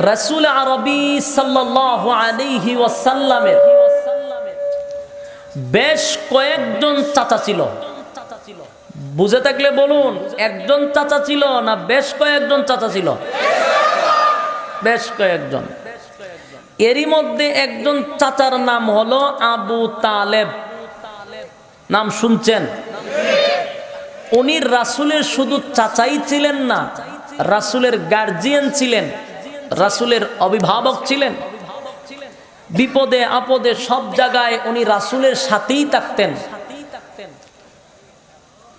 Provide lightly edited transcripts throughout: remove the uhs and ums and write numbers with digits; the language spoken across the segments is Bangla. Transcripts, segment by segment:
রাসূল আরবি সাল্লাল্লাহু আলাইহি ওয়াসাল্লামের বেশ কয়েকজন চাচা ছিল। বুঝে থাকলে বলুন, একজন চাচা ছিল না বেশ কয়েকজন চাচা ছিল? বেশ কয়েকজন। এরই মধ্যে একজন চাচার নাম হলো আবু তালেব। নাম শুনছেন? উনি রাসূলের শুধু চাচাই ছিলেন না, রাসূলের গার্জিয়ান ছিলেন, রাসূলের অভিভাবক ছিলেন। বিপদে আপদে সব জায়গায় উনি রাসূলের সাথেই থাকতেন।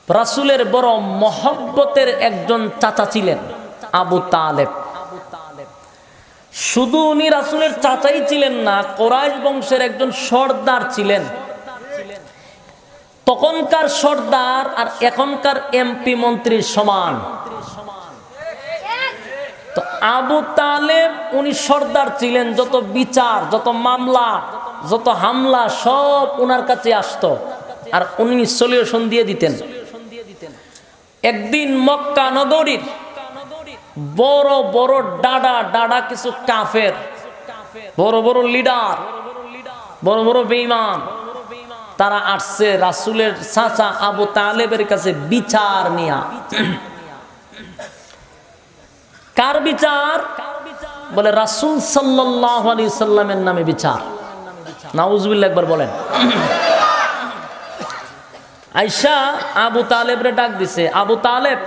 রাসূলের বড় মহব্বতের একজন চাচা ছিলেন আবু তালেব। শুধু উনি রাসূলের চাচাই ছিলেন না, কুরাইশ বংশের একজন সর্দার ছিলেন। তখনকার সর্দার আর এখনকার এমপি মন্ত্রীর সমান। তো আবু তালেব উনি সর্দার ছিলেন, যত বিচার, যত মামলা, যত হামলা সব ওনার কাছে আসতো আর উনি সলিউশন দিয়ে দিতেন। একদিন মক্কা নগরীর বড় বড় ডাডা কিছু কাফের, বড় বড় লিডার, বড় বড় বেঈমান, তারা আসছে রাসূলের চাচা আবু তালেবের কাছে বিচার নিয়া। কার বিচার? বলে রাসূল সাল্লাল্লাহু আলাইহি সাল্লামের নামে বিচার। নাউজুবিল্লাহ, একবার বলেন। আয়েশা আবু তালেবরে ডাক দিছে, আবু তালেব,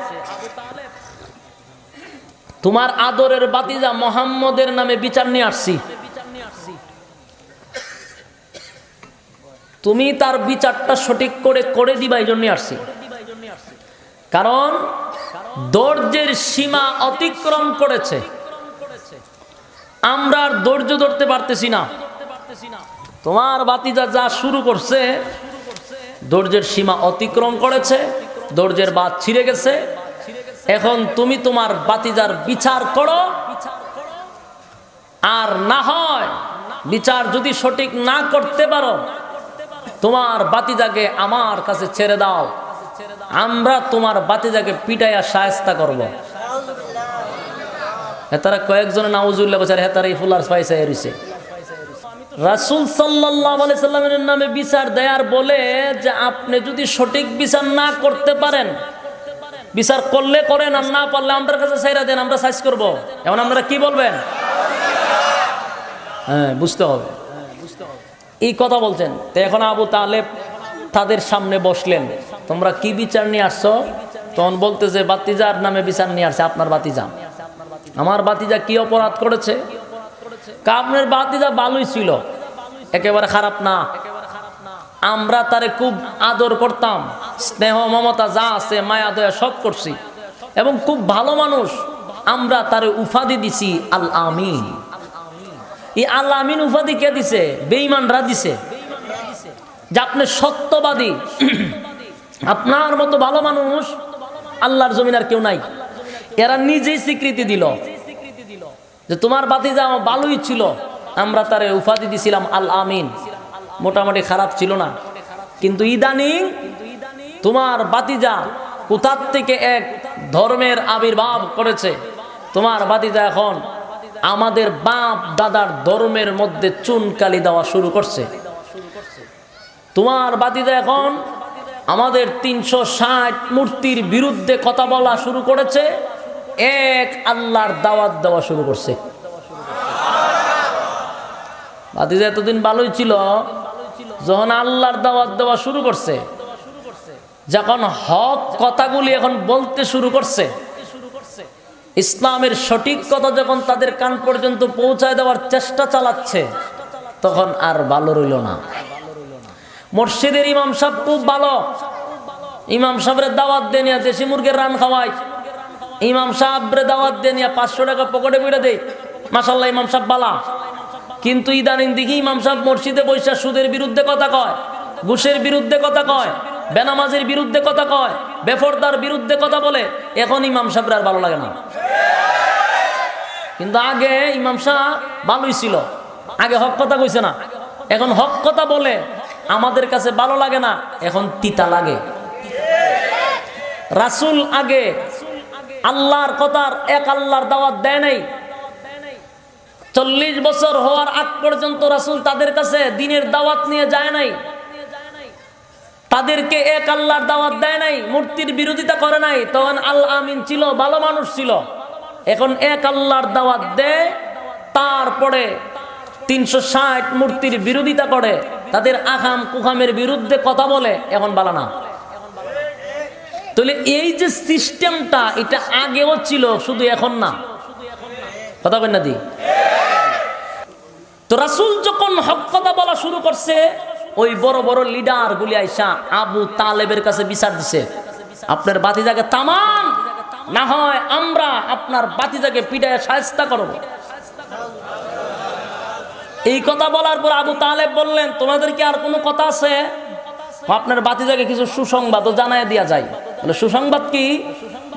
তোমার আদরের ভাতিজা মুহাম্মদের নামে বিচার নিয়ে আসছি, তুমি তার বিচারটা সঠিক করে দিবা, এই জন্য আসছি। কারণ ধৈর্যের সীমা অতিক্রম করেছে, আমরা আর ধৈর্য ধরতে পারতেছি না। তোমার ভাতিজা যা শুরু করছে, ধৈর্যের সীমা অতিক্রম করেছে, ধৈর্যের বাঁধ ছিঁড়ে গেছে। এখন তুমি তোমার ভাতিজার বিচার করো, আর না হয় বিচার যদি সঠিক না করতে পারো, তোমার ভাতিজাকে আমার কাছে ছেড়ে দাও, আমরা তোমার ভাতিজাকে পিটাইয়া শায়েস্তা করব। হেতারা কয়েকজনে নাউজুবিল্লাহ বলে, হেতারা এই ফুলার পাইসা এরিছে। রাসূল সাল্লাল্লাহু আলাইহি সাল্লামের নামে বিচার দেয়ার বলে যে আপনি যদি সঠিক বিচার না করতে পারেন, বিচার করলে করেন, আর না পারলে আমাদের কাছে ছেড়ে দেন, আমরা সাইজ করব। এখন আপনারা কি বলবেন? হ্যাঁ, বুঝতে হবে, এই কথা বলছেন। তো এখন আবু তালেব তাদের সামনে বসলেন, তোমরা কি বিচার নিয়ে আসছো? তখন বলতেছে ভাতিজার নামে বিচার নিয়ে আসছে। আপনার ভাতিজা, আমার ভাতিজা কি অপরাধ করেছে? আপনার ভাতিজা ভালোই ছিল, একেবারে খারাপ না, আমরা তারে খুব আদর করতাম, স্নেহ মমতা যা আছে মায়া দয়া সব করছি, এবং খুব ভালো মানুষ। আমরা তারে উপাধি দিছি আল আমিন। এই আল আমিন উপাধি কে দিছে? বেঈমানরা দিছে। যে আপনি সত্যবাদী, আপনার মতো ভালো মানুষ আল্লাহর জমিন আর কেউ নাই। এরা নিজেই স্বীকৃতি দিল যে তোমার ভাতিজা ভালোই ছিল, আমরা তারে উপাধি দিছিলাম আল আমিন, মোটামুটি খারাপ ছিল না। কিন্তু ইদানিং তোমার ভাতিজা কোথার থেকে এক ধর্মের আবির্ভাব করেছে, তোমার ভাতিজা এখন আমাদের বাপ দাদার ধর্মের মধ্যে চুনকালি দেওয়া শুরু করছে। তোমার ভাতিজা এখন আমাদের 360 মূর্তির বিরুদ্ধে কথা বলা শুরু করেছে, এক আল্লাহর দাওয়াত দেওয়া শুরু করছে। ভাতিজা এতদিন ভালোই ছিল, যখন আল্লাহর দাওয়াত দেওয়া শুরু করছে, যখন হক কথাগুলি এখন বলতে শুরু করছে, ইসলামের সঠিক কথা যখন তাদের কান পর্যন্ত পৌঁছায় দেওয়ার চেষ্টা চালাচ্ছে, তখন আর ভালো রইল না। মসজিদের ইমাম সাহেব খুব ভালো, ইমাম সাহেবের দাওয়াত দিয়ে নিয়ে দেশি মুরগির রান খাওয়াই, ইমাম সাহেবের দাওয়াত দিয়ে নিয়ে 500 টাকা পকেটে বেড়ে দেয়, মাশাআল্লাহ ইমাম সাহেব বালা। কিন্তু ইদানিং দেখি ইমাম সাহেব মসজিদে বৈশা সুদের বিরুদ্ধে কথা কয়, ঘুষের বিরুদ্ধে কথা কয়, বেনামাজের বিরুদ্ধে কথা কয়, বেফরদার বিরুদ্ধে কথা বলে। এখন ইমাম সাহেবের আর ভালো লাগে না। কিন্তু আগে ইমাম সাহেব ভালোই ছিল, আগে হক কথা কইছে না, এখন হক কথা বলে, আমাদের কাছে ভালো লাগে না, এখন তিতা লাগে। রাসূল আগে আল্লাহর কথার এক আল্লাহর দাওয়াত দেয় নাই, 40 বছর হওয়ার আগ পর্যন্ত রাসূল তাদের কাছে দ্বীনের দাওয়াত নিয়ে যায় নাই, তাদেরকে এক আল্লাহর দাওয়াত দেয় নাই, মূর্তির বিরোধিতা করে নাই। তখন আল আমিন ছিল, ভালো মানুষ ছিল। এখন এক আল্লাহর দাওয়াত দেয়, তারপরে 360 মূর্তির বিরোধিতা করে, তাদের আকাম কুকামের বিরুদ্ধে কথা বলে, এখন বালা না। তাহলে এই যে সিস্টেমটা, এটা আগেও ছিল, শুধু এখন না। কথা বলেন না দি? তো রাসূল যখন হক কথা বলা শুরু করছে, ওই বড় বড় লিডার গুলি আইসা আবু তালেবের কাছে বিচার দিছে, আপনার বাতিজাকে তামান, না হয় আমরা আপনার বাতিজাকে পিটায় শায়েস্তা করব। এই কথা বলার পর আবু তালেব বললেন, তোমাদের কি আর কোনো কথা আছে? আপনার বাতিজাকে কিছু সুসংবাদও জানায় দেওয়া যায়। বলে সুসংবাদ কি?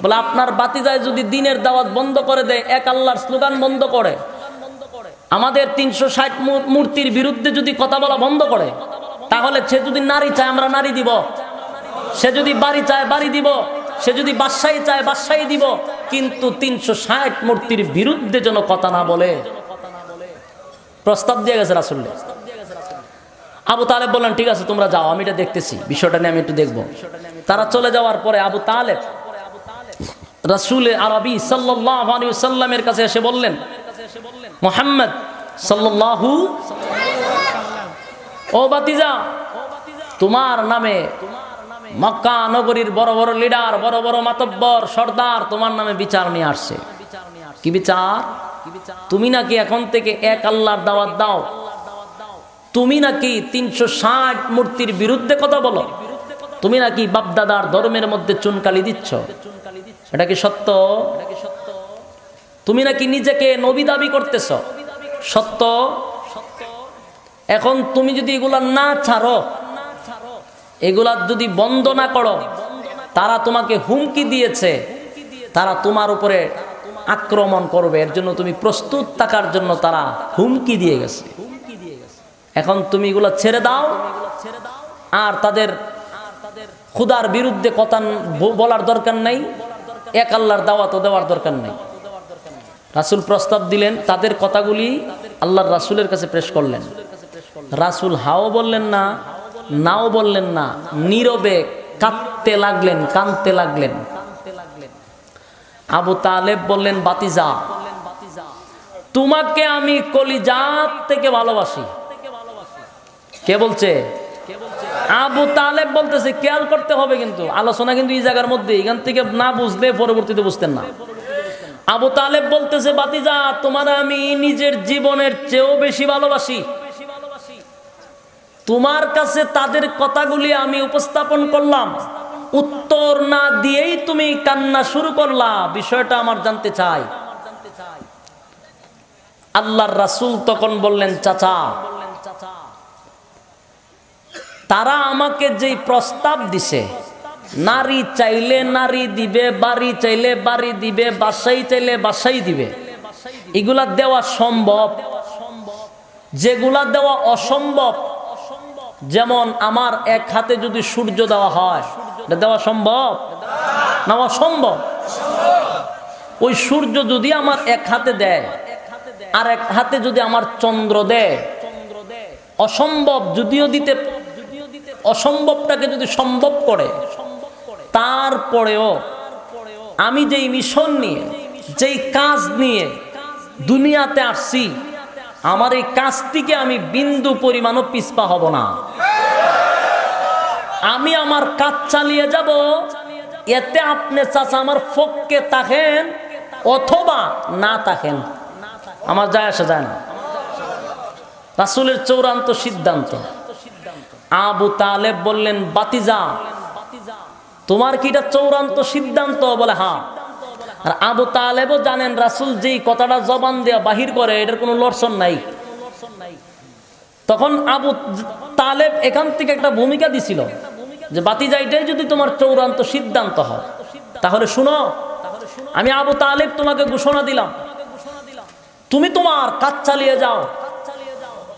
বলে আপনার বাতিজায় যদি দ্বীনের দাওয়াত বন্ধ করে দেয়, এক আল্লাহর স্লোগান বন্ধ করে, আমাদের 360 মূর্তির বিরুদ্ধে যদি কথা বলা বন্ধ করে, তাহলে সে যদি নারী চায় আমরা নারী দিব, সে যদি বাড়ি চায় বাড়ি দিব, সে যদি বাদশাহী চায় বাদশাহী দিব, কিন্তু 360 মূর্তির বিরুদ্ধে যেন কথা না বলে। প্রস্তাব দিয়ে গেছে রাসূল। আবু তালেব বললেন, ঠিক আছে তোমরা যাও, আমি এটা দেখতেছি, বিষয়টা নিয়ে আমি একটু দেখবো। তারা চলে যাওয়ার পরে আবু তালেব রাসূল আরবি সাল্লাল্লাহু আলাইহি ওয়াসাল্লামের কাছে এসে বললেন, মুহাম্মদ সাল্লাল্লাহু, ও বাতিজা, তোমার নামে মক্কা নগরীর বড় বড় লিডার, বড় বড় মাতব্বর, সর্দার তোমার নামে বিচার নিয়ে আসছে। কি বিচার? তুমি নাকি এখন থেকে এক আল্লাহর দাওয়াত দাও, তুমি নাকি 360 মূর্তির বিরুদ্ধে কথা বলো, তুমি নাকি বাপদাদার ধর্মের মধ্যে চুনকালি দিচ্ছ। এটা কি সত্য? তুমি নাকি নিজেকে নবী দাবি করতেছ, সত্য? এখন তুমি যদি এগুলা না ছাড়ো, এগুলা যদি বন্ধ না করো, তারা তোমাকে হুমকি দিয়েছে, তারা তোমার উপরে আক্রমণ করবে, এর জন্য তুমি প্রস্তুত থাকার জন্য তারা হুমকি দিয়ে গেছে। এখন তুমি এগুলা ছেড়ে দাও, আর তাদের খুদার বিরুদ্ধে কথা বলার দরকার নাই, এক আল্লাহর দাওয়াতও দেওয়ার দরকার নাই। রাসূল প্রস্তাব দিলেন, তাদের কথাগুলি আল্লাহর রাসূলের কাছে পেশ করলেন। রাসূল হাও বললেন না, নাও বললেন না, নীরবে কাঁদতে লাগলেন, কাঁদতে লাগলেন। আবু তালেব বললেন, বাতিজা, তোমাকে আমি কলিজাত থেকে ভালোবাসি। কে বলছে? আবু তালেব বলতেছে। খেয়াল করতে হবে কিন্তু, আলোচনা কিন্তু এই জায়গার মধ্যে, এখান থেকে না বুঝলে পরবর্তীতে বুঝতেন না। আবু তালেব বলতেছে, বাতিজা, তোমার আমি নিজের জীবনের চেয়েও বেশি ভালোবাসি। তোমার কাছে তাদের কথাগুলি আমি উপস্থাপন করলাম, উত্তর না দিয়েই তুমি কান্না শুরু করলা, বিষয়টা আমার জানতে চাই। আল্লাহর রাসূল তখন বললেন, চাচা, তারা আমাকে যেই প্রস্তাব দিছে, নারী চাইলে নারী দিবে, বাড়ি চাইলে বাড়ি দিবে, বাসাই চাইলে বাসাই দিবে, এগুলা দেওয়া সম্ভব। যেগুলা দেওয়া অসম্ভব, যেমন আমার এক হাতে যদি সূর্য দেওয়া হয়, এটা দেওয়া সম্ভব না অসম্ভব? ওই সূর্য যদি আমার এক হাতে দেয়, আর এক হাতে যদি আমার চন্দ্র দেয়, অসম্ভব যদিও দিতে, অসম্ভবটাকে যদি সম্ভব করে, তারপরেও আমি যেই মিশন নিয়ে, যেই কাজ নিয়ে দুনিয়াতে আসছি, আমার এই কাজটিকে আমি বিন্দু পরিমাণও পিছপা হব না। আমি আমার কাজ চালিয়ে যাব, এতে আপনি চাচা আমার পক্ষে থাকেন অথবা না থাকেন, আমার যায় আসা যায় না। রাসূলের চূড়ান্ত সিদ্ধান্ত। আবু তালেব বললেন, বাতিজা, তোমার কি এটা চূড়ান্ত সিদ্ধান্ত? বলে হ্যাঁ। আর আবু তালেবও জানেন রাসূল যেই কথাটা জবান দেয়া বাহির করে, এটার কোনো লড়ছন নাই। তখন আবু তালেব এখান থেকে একটা ভূমিকা দিছিল যে, বাতিজা, এটাই যদি তোমার চূড়ান্ত সিদ্ধান্ত হয়, তাহলে শুনো, আমি আবু তালেব তোমাকে ঘোষণা দিলাম, তুমি তোমার কাজ চালিয়ে যাও,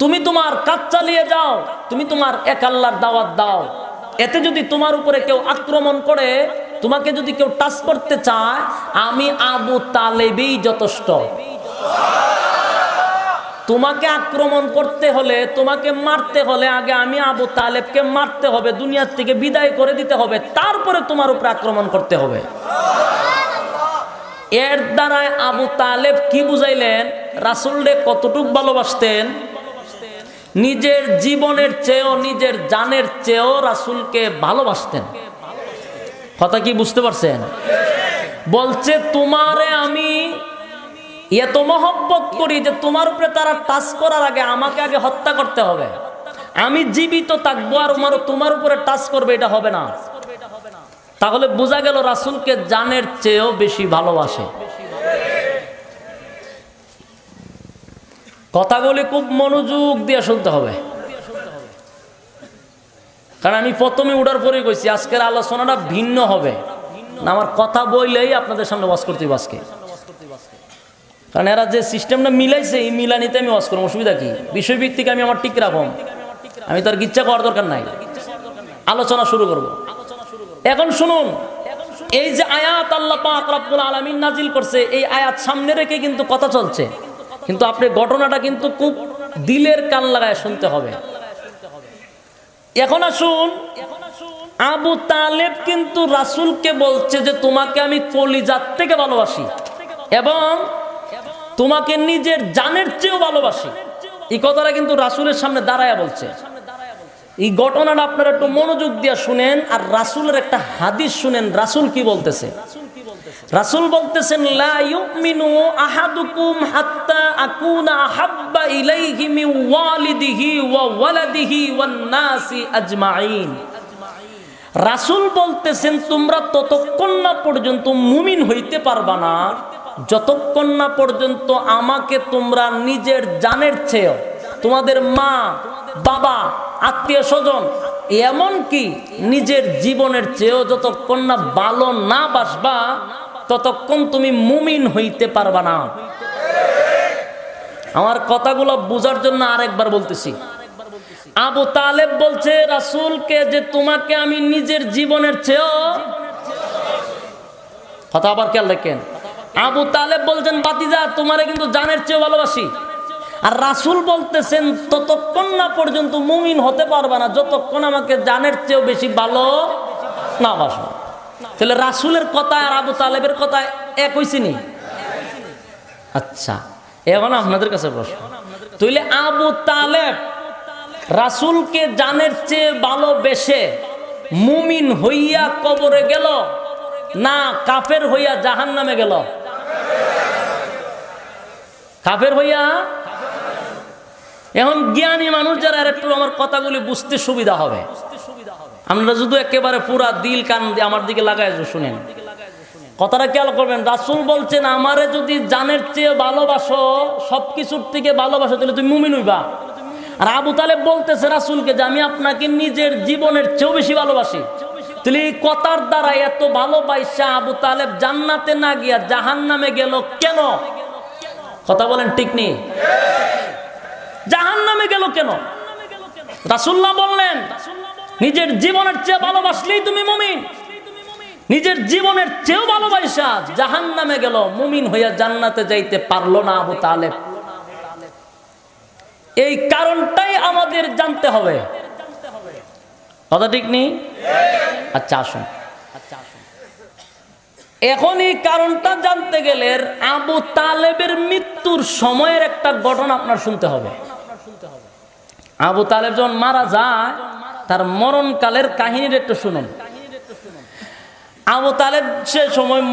তুমি তোমার কাজ চালিয়ে যাও, তুমি তোমার এক আল্লাহর দাওয়াত দাও। এতে যদি তোমার উপরে কেউ আক্রমণ করে, তোমাকে যদি কেউ টাচ করতে চায়, আমি আবু তালেবই যথেষ্ট। তোমাকে আক্রমণ করতে হলে, তোমাকে মারতে হলে আগে আমি আবু তালেবকে মারতে হবে, দুনিয়ার থেকে বিদায় করে দিতে হবে, তারপরে তোমার উপরে আক্রমণ করতে হবে। এর দ্বারা আবু তালেব কি বুঝাইলেন? রাসূলকে কতটুক ভালোবাসতেন? নিজের জীবনের চেয়েও, নিজের জানের চেয়েও রাসূলকে ভালোবাসতেন। কথা কি বুঝতে পারছেন? বলছে তোমারে আমি এত মহব্বত করি যে তোমার উপরে তারা টাচ করার আগে আমাকে আগে হত্যা করতে হবে। আমি জীবিত থাকবো আর তোমার উপরে টাচ করবে, এটা হবে না। তাহলে বোঝা গেল রাসূলকে জানের চেয়েও বেশি ভালোবাসে। কথাগুলি খুব মনোযোগ দিয়ে শুনতে হবে, কারণ আমি প্রথমে উঠার পরেই কইছি আজকের আলোচনাটা ভিন্ন হবে না। আমার কথা বললেই আপনাদের সামনে ওয়াজ করতে হবে আজকে, কারণ এরা যে সিস্টেমটা মিলাইছে এই মিলানিতে আমি ওয়াজ করবো। অসুবিধা কি? বিষয়ভিত্তিক আমি আমার ঠিক রাখুন, আমি তার গিচ্ছা করার দরকার নাই। আলোচনা শুরু করব। এখন শুনুন, এই যে আয়াত আল্লাহ পাক রব্বুল আলামিন নাজিল করছে, এই আয়াত সামনে রেখে কিন্তু কথা চলছে, কিন্তু আপনি ঘটনাটা কিন্তু খুব দিলের কান লাগায় শুনতে হবে। এখন আসুন, আবু তালেব কিন্তু রাসূলকে বলছে যে তোমাকে আমি কলিজার থেকে ভালোবাসি এবং তোমাকে নিজের জানের চেয়েও ভালোবাসি। এই কথাটা কিন্তু রাসূলের সামনে দাঁড়ায়া বলছে। এই ঘটনাটা আপনারা একটু মনোযোগ দিয়ে শুনেন আর রাসূলের একটা হাদিস শুনেন। রাসূল কি বলতেছে? রাসূল বলতেছেন, লা ইউমিনু আহাদুকুম হাত্তা আকুনা আহাব্বা ইলাইহি মিন ওয়ালিদিহি ওয়া ওয়ালাদিহি ওয়ান নাসি আজমাইন। রাসূল বলতেছেন তোমরা ততক্ষণ না পর্যন্ত মুমিন হইতে পারবা না যতক্ষণ না পর্যন্ত আমাকে তোমরা নিজের জানের চেয়েও, তোমাদের মা বাবা আত্মীয় স্বজন এমনকি নিজের জীবনের চেয়েও যতক্ষণ না ভালো না বাসবা ততক্ষণ তুমি মুমিন হইতে পারবা না। আমার কথাগুলো বোঝার জন্য আরেকবার বলতেছি। আবু তালেব বলছে রাসূলকে যে তোমাকে আমি নিজের জীবনের চেয়েও, কথা আবার খেয়াল রাখেন, আবু তালেব বলছেন বাতিজা তোমারে কিন্তু জানের চেয়েও ভালোবাসি, আর রাসূল বলতেছেন ততক্ষণ না পর্যন্ত মুমিন হতে পারবা না যতক্ষণ আমাকে জানের চেয়েও বেশি ভালো না বাসো। তাহলে রাসূলের কথা আর আবু তালেবের কথা এক হইছে নি? আচ্ছা, এখন আপনাদের কাছে প্রশ্ন, তাহলে আবু তালেব রাসূলকে জানের চেয়ে ভালোবেসে মুমিন হইয়া কবরে গেল না কাফের হইয়া জাহান্নামে গেল? কাফের হইয়া। এখন জ্ঞানী মানুষ যারা একটু আমার কথাগুলি বুঝতে সুবিধা হবে, আমরা যদি একেবারে পুরা দিল কান দিয়ে আমার দিকে লাগাই শুনেন কথাটা খেয়াল করবেন। রাসূল বলছেন আমারে যদি জানের চেয়ে ভালোবাসো, সবকিছুর থেকে ভালোবাসো, তাহলে তুমি মুমিন হইবা। আর আবু তালেব বলতেছে রাসূলকে যে আমি আপনাকে নিজের জীবনের চেয়েও বেশি ভালোবাসি। তাহলে এই কথার দ্বারা এত ভালোবাসা আবু তালেব জান্নাতে না গিয়া জাহান্নামে গেল কেন? কথা বলেন ঠিক নেই? জাহান্নামে গেল কেন? রাসূলুল্লাহ বললেন নিজের জীবনের চেয়ে ভালোবাসলেই তুমি মুমিন। নিজের জীবনের চেয়েও ভালোবাসা জাহান্নামে গেল, মুমিন হইয়া জান্নাতে যাইতে পারলো না আবু তালেব। এই কারণটাই আমাদের জানতে হবে, কথা ঠিক নেই? আচ্ছা আসুন, এখন এই কারণটা জানতে গেলে আবু তালেবের মৃত্যুর সময়ের একটা ঘটনা আপনার শুনতে হবে। আবু তালেব যখন মারা যায় তার মরণকালের কাহিনীর একটু শুনুন। আবু তালেব সে সময়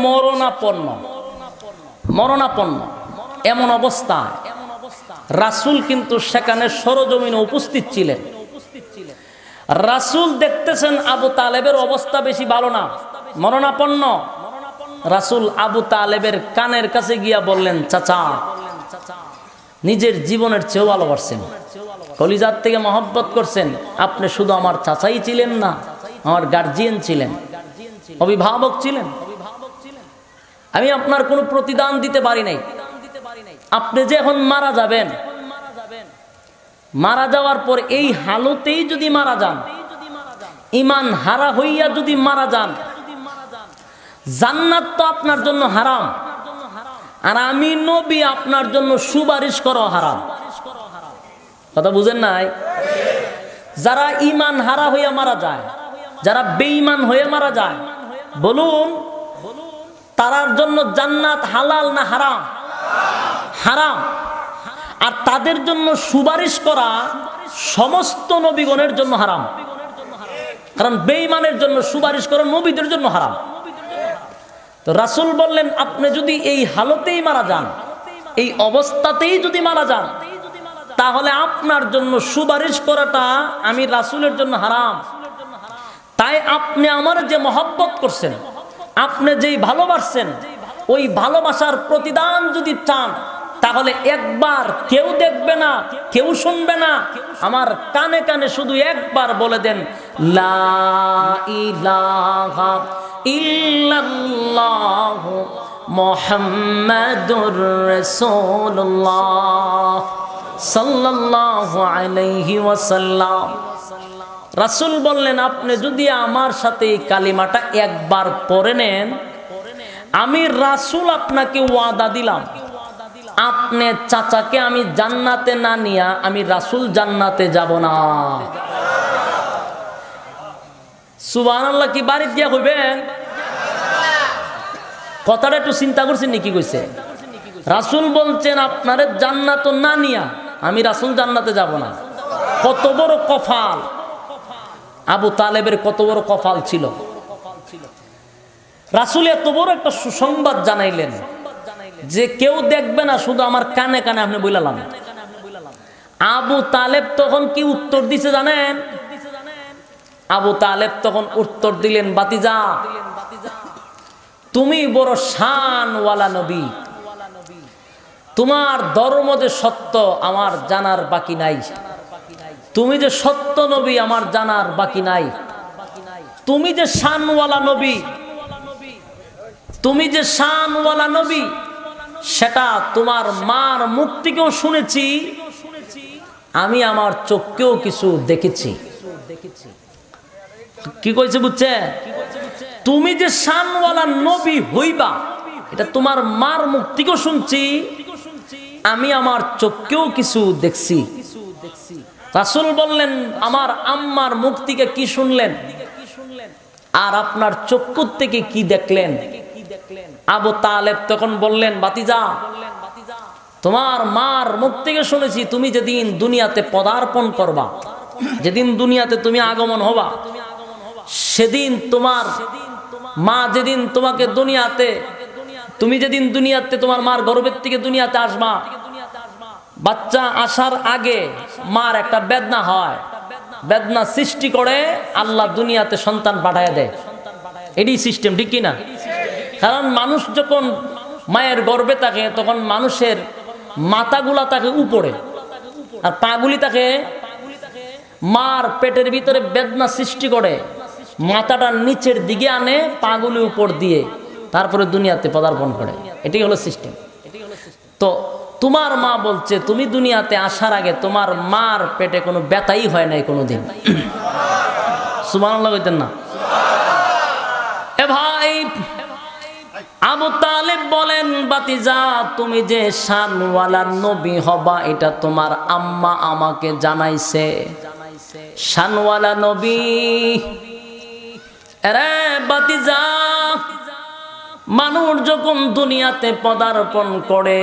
মরণাপন্ন এমন অবস্থা, রাসূল কিন্তু সেখানে সরজমিনে উপস্থিত ছিলেন। রাসূল দেখতেছেন আবু তালেবের অবস্থা বেশি ভালো না, মরণাপন্ন। রাসূল আবু তালেবের কানের কাছে গিয়া বললেন, চাচা নিজের জীবনের চেয়েও ভালোবাসছেন, কলিজার থেকে মহব্বত করছেন। আপনি শুধু আমার চাচাই ছিলেন না, আমার গার্জিয়ান ছিলেন, অভিভাবক ছিলেন। আমি আপনার কোনো প্রতিদান দিতে পারি নাই। আপনি যে এখন মারা যাবেন, মারা যাওয়ার পর এই হালতেই যদি মারা যান, ঈমান হারা হইয়া যদি মারা যান, জান্নাত তো আপনার জন্য হারাম, আর আমি নবী আপনার জন্য সুপারিশ করা হারাম। কথা বুঝেন নাই? যারা ঈমান হারা হইয়া মারা যায়, যারা বেঈমান হয়ে মারা যায়, বলুন তার জন্য জান্নাত হালাল না হারাম? হারাম। আর তাদের জন্য সুপারিশ করা সমস্ত নবীগণের জন্য হারাম, কারণ বেঈমানের জন্য সুপারিশ করা নবীদের জন্য হারাম। তো রাসূল বললেন, আপনি যদি এই হালতেই মারা যান, এই অবস্থাতেই যদি মারা যান, তাহলে আপনার জন্য সুপারিশ করাটা আমি রাসূলের জন্য হারাম। তাই আপনি আমার যে মহব্বত করছেন, আপনি যেই ভালোবাসছেন, ওই ভালোবাসার প্রতিদান যদি চান, তাহলে একবার কেউ দেখবে না, কেউ শুনবে না, আমার কানে কানে শুধু একবার বলে দেন, লা ইলাহা ইল্লাল্লাহ মুহাম্মাদুর রাসূলুল্লাহ সাল্লাল্লাহু আলাইহি ওয়াসাল্লাম। রাসূল বললেন, আপনি যদি আমার সাথে এই কালিমাটা একবার পড়ে নেন, আমি রাসূল আপনাকে ওয়াদা দিলাম, আপনি চাচাকে আমি জান্নাতে না নিয়া আমি রাসূল জান্নাতে যাব না। সুবহানাল্লাহ। কি বাড়িতে গিয়া কইবেন? কথাটা একটু চিন্তা করছেন নাকি? কইছে রাসূল বলছেন, আপনারে জান্নাত না নিয়া আমি রাসূল জান্নাতে যাব না। কত বড় কফাল! আবু তালেবের কত বড় কফাল ছিল! রাসূল এত বড় একটা সুসংবাদ জানাইলেন যে কেউ দেখবে না, শুধু আমার কানে কানে আপনি বইলালাম। আবু তালেব তখন কি উত্তর দিছে জানেন? আবু তালেব তখন উত্তর দিলেন, বাতিজা, তুমি বড় শানওয়ালা নবী, তোমার ধর্ম যে সত্য আমার জানার বাকি নাই, তুমি যে সত্য নবী আমার জানার বাকি নাই, তুমি যে শানওয়ালা নবী, তুমি যে শানওয়ালা নবী, সেটা তোমার মার মুখ থেকেও শুনেছি, আমি আমার চোখকেও কিছু দেখেছি। কি কইছে বুঝছে? তুমি যে শানওয়ালা নবী হইবা, এটা তোমার মার মুখ থেকেও শুনছি, আমি আমার চোখকেও কিছু দেখছি। রাসূল বললেন, আমার আম্মার মুখ থেকে কি শুনলেন আর আপনার চক্ষু থেকে কি দেখলেন? আবু তালেব তখন বললেন, বাতিজা, তোমার মার মুখ থেকে শুনেছি, তুমি যেদিন দুনিয়াতে পদার্পণ করবা, যেদিন দুনিয়াতে তুমি আগমন হবা, সেদিন তোমার মা যেদিন তোমাকে দুনিয়াতে, তুমি যেদিন দুনিয়াতে তোমার মার গর্ভের থেকে দুনিয়াতে আসবা, বাচ্চা আসার আগে মার একটা বেদনা হয়, বেদনা সৃষ্টি করে আল্লাহ দুনিয়াতে সন্তান পাঠায় দেয়। এটাই সিস্টেম, ঠিক কিনা? কারণ মানুষ যখন মায়ের গর্ভে থাকে, তখন মানুষের মাথাগুলা থাকে উপরে আর পাগুলি থাকে, মার পেটের ভিতরে বেদনা সৃষ্টি করে, মাথাটা নিচের দিকে আনে, পাগুলি উপর দিয়ে, তারপরে দুনিয়াতে পদার্পণ করে। এটাই হলো সিস্টেম। তো তোমার মা বলছে, তুমি দুনিয়াতে আসার আগে তোমার মার পেটে কোনো ব্যথাই হয় নাই কোনোদিন। সুবহানাল্লাহ কইতেন না? এ ভাই, আবু তালেব বলেন, বাতিজা, তুমি যে শানওয়ালা নবী হবা, এটা তোমার আম্মা আমাকে জানাইছে। শানওয়ালা নবী। আরে বাতিজা, মানুষ যখন দুনিয়াতে পদার্পণ করে,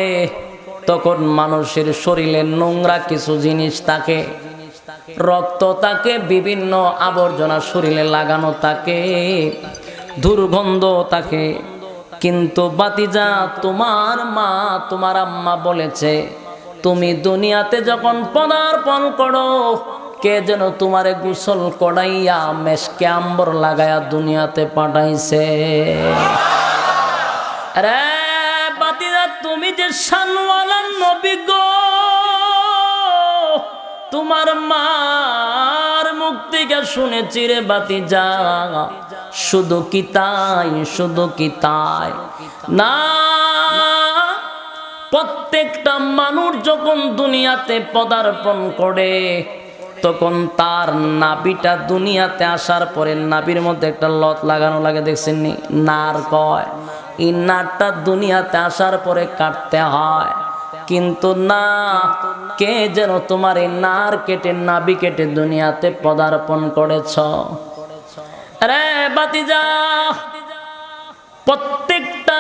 তখন মানুষের শরীরে নোংরা কিছু জিনিস থাকে, রক্ত থাকে, বিভিন্ন আবর্জনা শরীরে লাগানো থাকে, দুর্গন্ধ থাকে। কিন্তু বাতিজা, তোমার মা, তোমার আম্মা বলেছে, তুমি দুনিয়াতে যখন পদার্পণ করো, কে যেন তোমারে গোসল করাইয়া মেশকে আম্বর লাগাইয়া দুনিয়াতে পাঠাইছে। আরে বাতিজা, তুমি যে শানওয়ালা নবী গো, তোমার মার মুখ থেকে শুনেছি রে বাতিজা। শুধু কি তাই, শুধু কি তাই না, প্রত্যেকটা মানুষ যখন দুনিয়াতে পদার্পণ করে, তখন তার নাভিটা দুনিয়াতে আসার পরে নাভির মধ্যে একটা লত লাগানো লাগে, দেখছেন নি? নার কয়। এই নারটা দুনিয়াতে আসার পরে কাটতে হয়, কিন্তু না, কে যেন তোমার এই নার কেটে নাভি কেটে দুনিয়াতে পদার্পণ করেছ। আরে বাতিজা, প্রত্যেকটা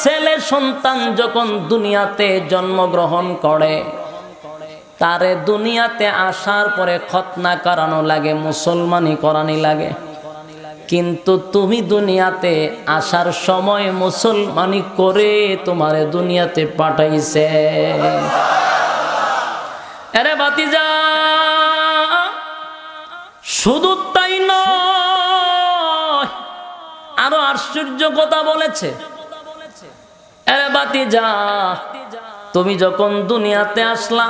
ছেলে সন্তান যখন দুনিয়াতে জন্মগ্রহণ করে, তারে দুনিয়াতে আসার পরে খতনা করানো লাগে, মুসলমানি করানি লাগে। কিন্তু তুমি দুনিয়াতে আসার সময় মুসলমানি করে তোমারে দুনিয়াতে পাঠাইছে। আরে বাতিজা, শুধু তাই নয়, আরো আশ্চর্য কথা বলেছে। আরে বাতিজা, তুমি যখন দুনিয়াতে আসলা,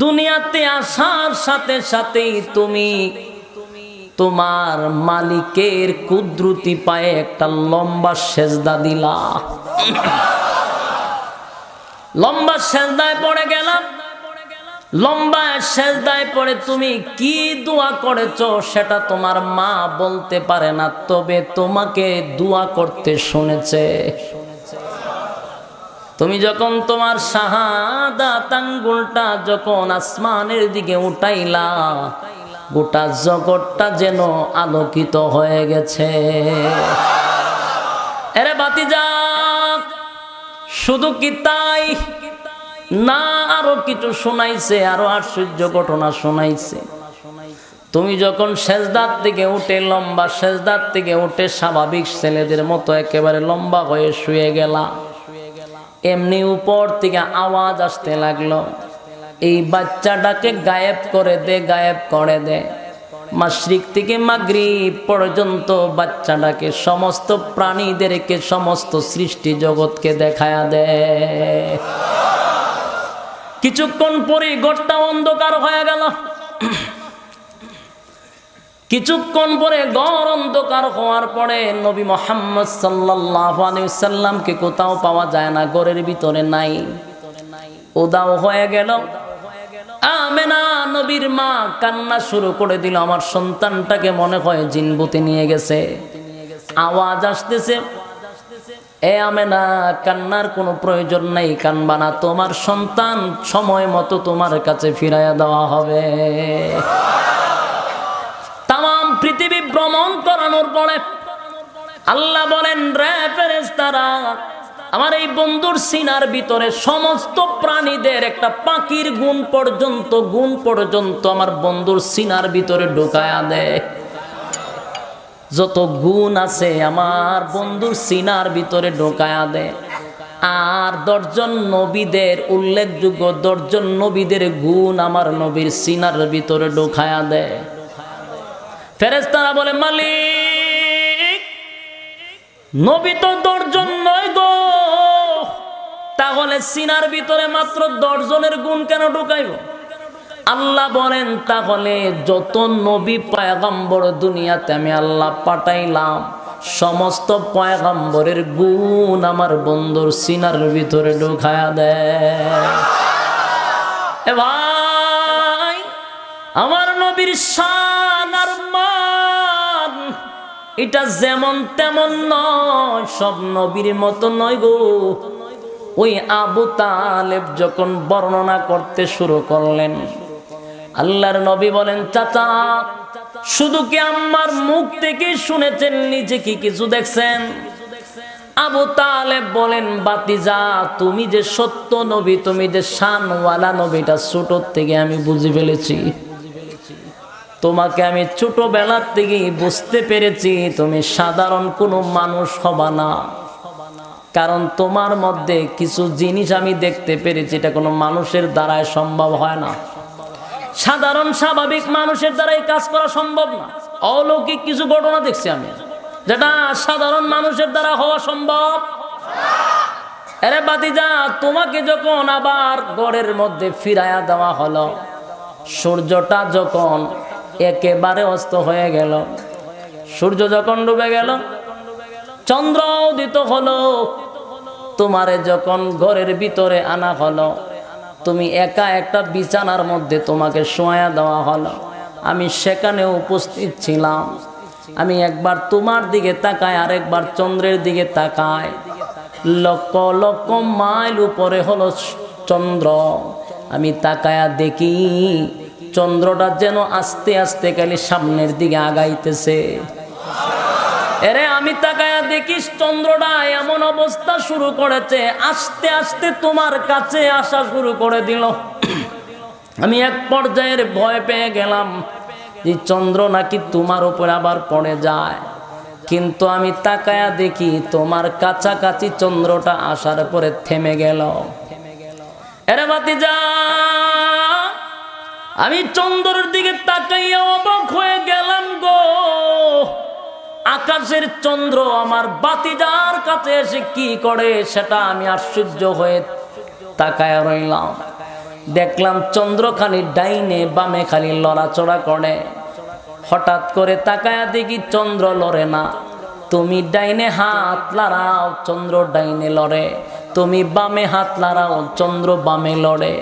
দুনিয়াতে আসার সাথে সাথেই তুমি তোমার মালিকের কুদরতি পায়ে একটা লম্বা সেজদা দিলা। লম্বা সেজদায় পড়ে গেলাম। লম্বা সেজদায় পড়ে তুমি কি দোয়া করেছো সেটা তোমার মা বলতে পারে না, তবে তোমাকে দোয়া করতে শুনেছে। তুমি যখন তোমার শাহাদাত আঙ্গুলটা যখন আসমানের দিকে উঠাইলা, গোটা জগৎটা যেন আলোকিত হয়ে গেছে। আরে বাতিজা, শুধু কি তাই না, আরো কিছু শোনাইছে, আরো আশ্চর্য ঘটনা শোনাইছে। তুমি যখন সেজদার থেকে উঠে, লম্বা সেজদার থেকে উঠে স্বাভাবিক ছেলেদের মতো একেবারে লম্বা হয়ে শুয়ে গেলা, এমনি উপর থেকে আওয়াজ আসতে লাগলো, এই বাচ্চাটাকে গায়েব করে দে, গায়েব করে দে। মাশরিক থেকে মাগরিব পর্যন্ত বাচ্চাটাকে সমস্ত প্রাণীদেরকে, সমস্ত সৃষ্টি জগৎকে দেখায়া দে। কিছুক্ষণ পরে ঘরটা অন্ধকার হয়ে গেল। কিছুক্ষণ পরে ঘর অন্ধকার হওয়ার পরে নবী মুহাম্মদ সাল্লাল্লাহু আলাইহি ওয়াসাল্লামকে কোথাও পাওয়া যায় না, ঘরের ভিতরে নাই, উধাও হয়ে গেল। আমেনা নবীর মা কান্না শুরু করে দিল, আমার সন্তানটাকে মনে হয় জিনভূতে নিয়ে গেছে। আওয়াজ আসতেছে, এ আমেনা, কান্নার কোনো প্রয়োজন নাই, কানবা না, তোমার সন্তান সময় মতো তোমার কাছে ফিরাইয়া দেওয়া হবে। তামাম পৃথিবী ভ্রমণ করানোর পরে আল্লাহ বলেন, রে ফেরেশতারা, আমার এই বন্ধুর সিনার ভিতরে সমস্ত প্রাণীদের একটা পাখির গুণ পর্যন্ত আমার বন্ধুর সিনার ভিতরে ঢুকায়া দেয়। যত গুণ আছে আমার বন্ধুর সিনার ভিতরে ঢুকায়া দেয়। আর 10 জন নবীদের উল্লেখযোগ্য 10 জন নবীদের গুণ আমার নবীর সিনার ভিতরে ঢুকায়া দেয়। ফেরেশতারা বলে, মালিক, নবী তো 10 জন নয় গো, তাহলে সিনার ভিতরে মাত্র 10 জনের গুণ কেন ঢুকাইব? আল্লাহ বলেন, তাহলে যত নবী পয়গম্বর দুনিয়াতে আমি আল্লাহ পাঠাইলাম, সমস্ত পয়গম্বরের গুণ আমার বন্ধুর সিনার ভিতরে ঢুকায়া দেয়। এ ভাই, আমার নবীর শান আর মান এটা যেমন তেমন নয়, সব নবীর মতো নয় গো। ওই আবু তালেব যখন বর্ণনা করতে শুরু করলেন, আল্লাহর নবী বলেন, চাচা, শুধু কি আমার মুখ থেকে শুনেছেন, নিজে কি কিছু দেখছেন? আবু তালেব বলেন, বাতিজা, তুমি যে সত্য নবী, তুমি যে শানওয়ালা নবীটা ছোট থেকে আমি বুঝে ফেলেছি। তোমাকে আমি ছোটবেলার থেকেই বুঝতে পেরেছি তুমি সাধারণ কোনো মানুষ হবা না, কারণ তোমার মধ্যে কিছু জিনিস আমি দেখতে পেরেছি, এটা কোনো মানুষের দ্বারাই সম্ভব হয় না। সাধারণ স্বাভাবিক মানুষের দ্বারাই কাজ করা সম্ভব না। অলৌকিক কিছু ঘটনা দেখছি আমি, যেটা সাধারণ মানুষের দ্বারা হওয়া সম্ভব। আরে বাতিজা, তোমাকে যখন আবার ঘরের মধ্যে ফিরাইয়া দেওয়া হলো, সূর্যটা যখন একেবারে অস্ত হয়ে গেল, সূর্য যখন ডুবে গেল, চন্দ্র উদিত হলো, তোমারে যখন ঘরের ভিতরে আনা হলো, তুমি একা একটা বিছানার মধ্যে তোমাকে শোয়া দেওয়া হলো। আমি সেখানে উপস্থিত ছিলাম। আমি একবার তোমার দিকে তাকাই, আরেকবার চন্দ্রের দিকে তাকাই। লক্ষ লক্ষ মাইল উপরে হলো চন্দ্র। আমি তাকায়া দেখি চন্দ্রটা যেন আস্তে আস্তে খালি সামনের দিকে আগাইতেছে। এরে আমি তাকায়া দেখি চন্দ্রটা এমন অবস্থা শুরু করেছে, আস্তে আস্তে তোমার কাছে আসা শুরু করে দিল। আমি এক পর্যায়ের ভয় পেয়ে গেলাম যে চন্দ্র নাকি তোমার উপর আবার পড়ে যায়। কিন্তু আমি তাকায়া দেখি তোমার কাছাকাছি চন্দ্রটা আসার পরে থেমে গেল। এরে ভাতিজা, আমি চন্দ্রের দিকে তাকাইয়া অবাক হয়ে গেলাম গো। আকাশের চন্দ্র আমার ভাতিজার কাছে এসে কি করে সেটা আমি আশ্চর্য হয়ে তাকায়া রইলাম। দেখলাম চন্দ্র খালি ডাইনে বামে খালি লড়াচড়া করে। হঠাৎ করে তাকায়া দেখি চন্দ্র লড়ে না। তুমি ডাইনে হাত লাড়াও, চন্দ্র ডাইনে লড়ে। তুমি বামে হাত লাড়াও, চন্দ্র বামে লড়ে।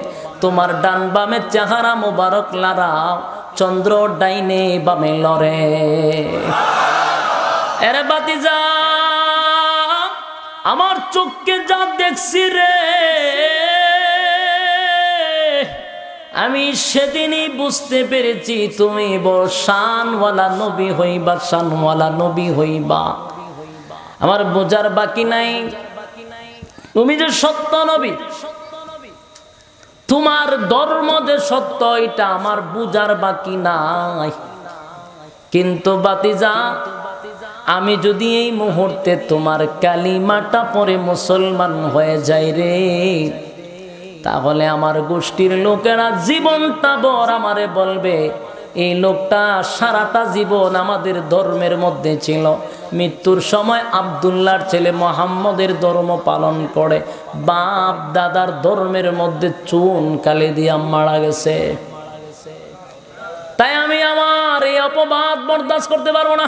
তোমার ডান বামে চেহারা মোবারক লাড়াও, চন্দ্র ডাইনে বামে লড়ে। এরে ভাতিজা, আমার চোখকে যা দেখছি রে, আমি সেদিনই বুঝতে পেরেছি তুমি বড় শানওয়ালা নবী হইবা, শানওয়ালা নবী হইবা। আমার বোঝার বাকি নাই তুমি যে সত্য নবী, তোমার ধর্ম যে সত্য এটা আমার বুঝার বাকি নাই। কিন্তু ভাতিজা, আমি যদি এই মুহূর্তে তোমার কালিমাটা পড়ে মুসলমান হয়ে যাই রে, তাহলে আমার গোষ্ঠীর লোকেরা জীবনটা ভর আমারে বলবে এই লোকটা সারাটা জীবন আমাদের ধর্মের মধ্যে ছিল, মৃত্যুর সময় আব্দুল্লাহর ছেলে মুহাম্মদের ধর্ম পালন করে বাপ দাদার ধর্মের মধ্যে চুন কালি দিয়া মারা গেছে। তাই আমি আমার এই অপবাদ বরদাস্ত করতে পারবো না,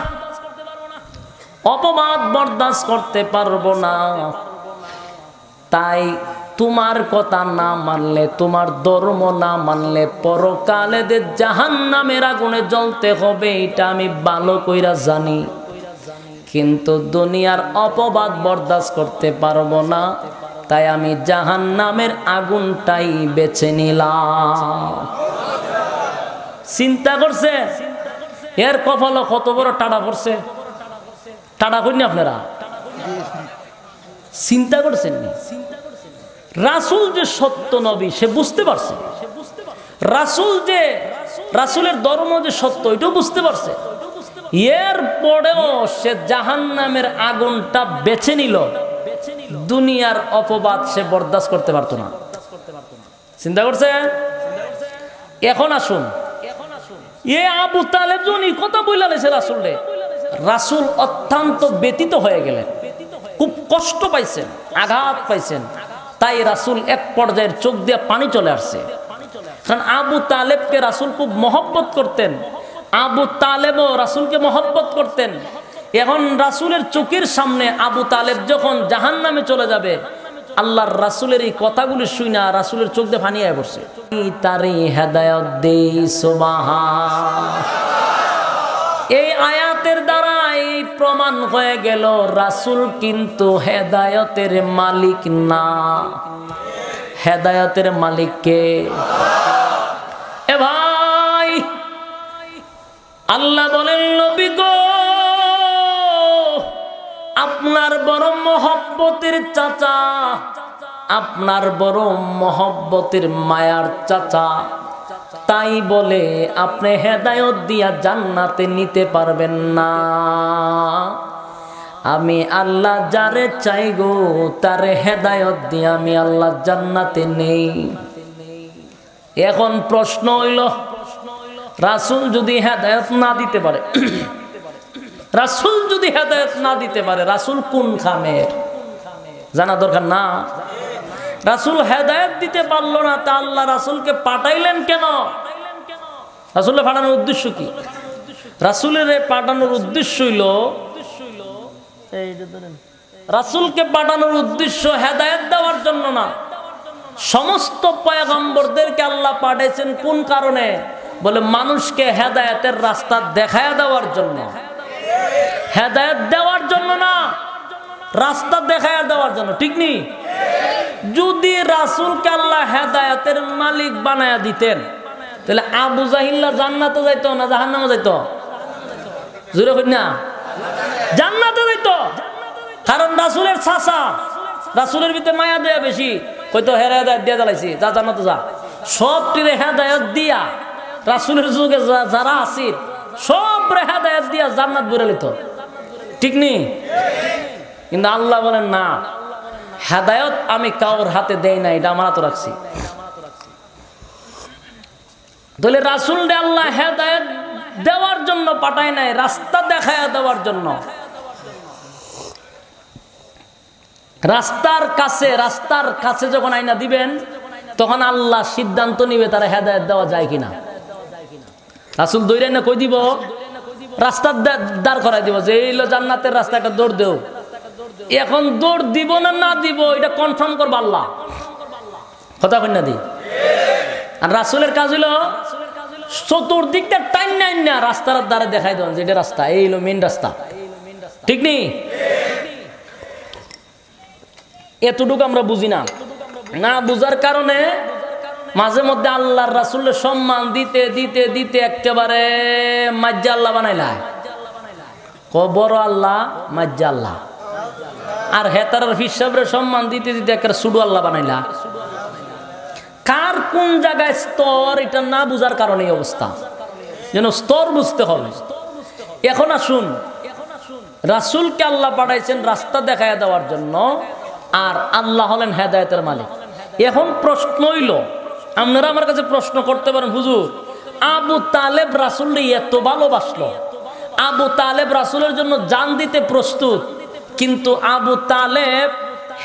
অপবাদ বরদাস্ত করতে পারবো না। তাই তোমার কথা না মানলে, তোমার ধর্ম না মানলে পরকালে যে জাহান্নামের আগুনে জ্বলতে হবে এটা আমি ভালো কইরা জানি। কিন্তু দুনিয়ার অপবাদ বরদাস্ত করতে পারবো না, তাই আমি জাহান্নামের আগুনটাই বেছে নিলাম। চিন্তা করছে এর কপালে কত বড় টাটা পড়ছে? টাটা করিনি আপনারা? চিন্তা করছেন নি? রাসূল যে সত্য নবী সে বুঝতে পারছে, রাসূল যে রাসূলের ধর্ম যে সত্য এটাও বুঝতে পারছে। এর পরেও সে জাহান্নামের আগুনটা বেছে নিল, দুনিয়ার অপবাদ সে বরদাস্ত করতে পারতো না। চিন্তা করছে? এখন আসুন, এ আবু তালেব যখন কথা বইলা লেছে রাসূলে, রাসূল অত্যন্ত ব্যথিত হয়ে গেলেন, খুব কষ্ট পাইছেন, আঘাত পাইছেন। তাই রাসূল এক পর্যায়ের চোখ দিয়ে পানি চলে আসছে। কারণ আবু তালেবকে রাসূল খুব মহব্বত করতেন, আবু তালেবও রাসূলকে মহব্বত করতেন। এখন রাসূলের চোখের সামনে আবু তালেব যখন জাহান্নামে চলে যাবে, আল্লাহর রাসূলের এই কথাগুলো শুনে রাসূলের চোখ দিয়ে পানি আয় পড়ছে। তারই হেদায়েত দেই সুবহান। এই আয়াতের দ্বারা এই প্রমাণ হয়ে গেল রাসূল কিন্তু হেদায়েতের মালিক না। হেদায়েতের মালিক কে? এ ভাই, আল্লাহ বলেন নবী গো, আপনার বড় মহব্বতের চাচা, আপনার বড় মহব্বতের মায়ার চাচা, তাই বলে আপনি হেদায়েত দিয়া জান্নাতে নিতে পারবেন না। আমি আল্লাহ যারে চাই গো তারে হেদায়েত দিয়ে আমি আল্লাহ জান্নাতে নেই। এখন প্রশ্ন হইল, রাসূল যদি হেদায়েত না দিতে পারে, রাসূল যদি হেদায়েত না দিতে পারে, রাসূল কোন খামের জানা দরকার না? রাসূল হেদায়েত দিতে পারলো না, তা আল্লাহ রাসূলকে পাঠাইলেন কেন? রাসূলের পাঠানোর উদ্দেশ্য কি? রাসূলের পাঠানোর উদ্দেশ্য হইল, রাসূলকে পাঠানোর উদ্দেশ্য হেদায়েত দেওয়ার জন্য না। সমস্ত পয়গম্বরদেরকে আল্লাহ পাঠাইছেন কোন কারণে? বলে মানুষকে হেদায়েতের রাস্তা দেখায়া দেওয়ার জন্য, হেদায়েত দেওয়ার জন্য না। রাস্তা দেখায় দেওয়ার জন্য, ঠিক নি? যদি রাসূলকে আল্লাহ হেদায়েতের মালিক বানায়া দিতেন তাহলে আবু জাহিল্লা জান্নাতে যাইতো না জাহান্নামে যাইতো? জোরে কই না, জান্নাতে যাইতো। কারণ রাসূলের চাচা, রাসূলের ভিতরে মায়া দেয়া বেশি, কইতো হেদায়েত দিয়া জ্বালাইছি, যা জান্নাতে যা। সব টিরে হেদায়েত দিয়া রাসূলের যুগে যারা আছিল সব হেদায়েত দিয়া জান্নাত ভরে লিত, ঠিক নি? কিন্তু আল্লাহ বলেন না, হেদায়েত আমি কাউর হাতে দেই না, এটা আমার হাতে রাখছি। তাহলে রাসূলকে আল্লাহ হেদায়েত দেওয়ার জন্য পাঠায় নাই, রাস্তা দেখায়া দেওয়ার জন্য। রাস্তার কাছে যখন আইনা দিবেন তখন আল্লাহ সিদ্ধান্ত নিবে তারা হেদায়েত দেওয়া যায় কিনা। রাসূল দৌড়াই না কই দিব, রাস্তার দাঁড় করাই দিব যে এই জান্নাতের রাস্তা, একটা দৌড় দেও। এখন দৌড় দিব না না দিব এটা কনফার্ম করবো আল্লাহ, কথা কই না দি। আর রাসূলের কাজ হলো চতুর্দিকটা টাইম নাই না রাস্তার দ্বারা দেখাই দেন যে এটা রাস্তা, এই হলো মেন রাস্তা, ঠিক নি? এতটুকু আমরা বুঝি না, না বুঝার কারণে মাঝে মধ্যে আল্লাহর রাসূলের সম্মান দিতে দিতে দিতে একেবারে মাজ্জা আল্লাহ বানাইলা, বড় আল্লাহ মাজ্জা আল্লাহ। আর হেতারার ফিসাবরে সম্মান দিতে দিতে একেবারে সুডু আল্লাহ বানাইলা। কার কোন জায়গায় স্তর এটা না বুঝার কারণে এই অবস্থা, যেন স্তর বুঝতে হবে। এখন আসুন, রাসূলকে আল্লাহ পাঠাইছেন রাস্তা দেখায় দেওয়ার জন্য, আর আল্লাহ হলেন হেদায়েতের মালিক। এখন প্রশ্ন হইল, আপনারা আমার কাছে প্রশ্ন করতে পারেন, হুজুর আবু তালেব রাসূলকে এত ভালোবাসলো, আবু তালেব রাসূলের জন্য জান দিতে প্রস্তুত, কিন্তু আবু তালেব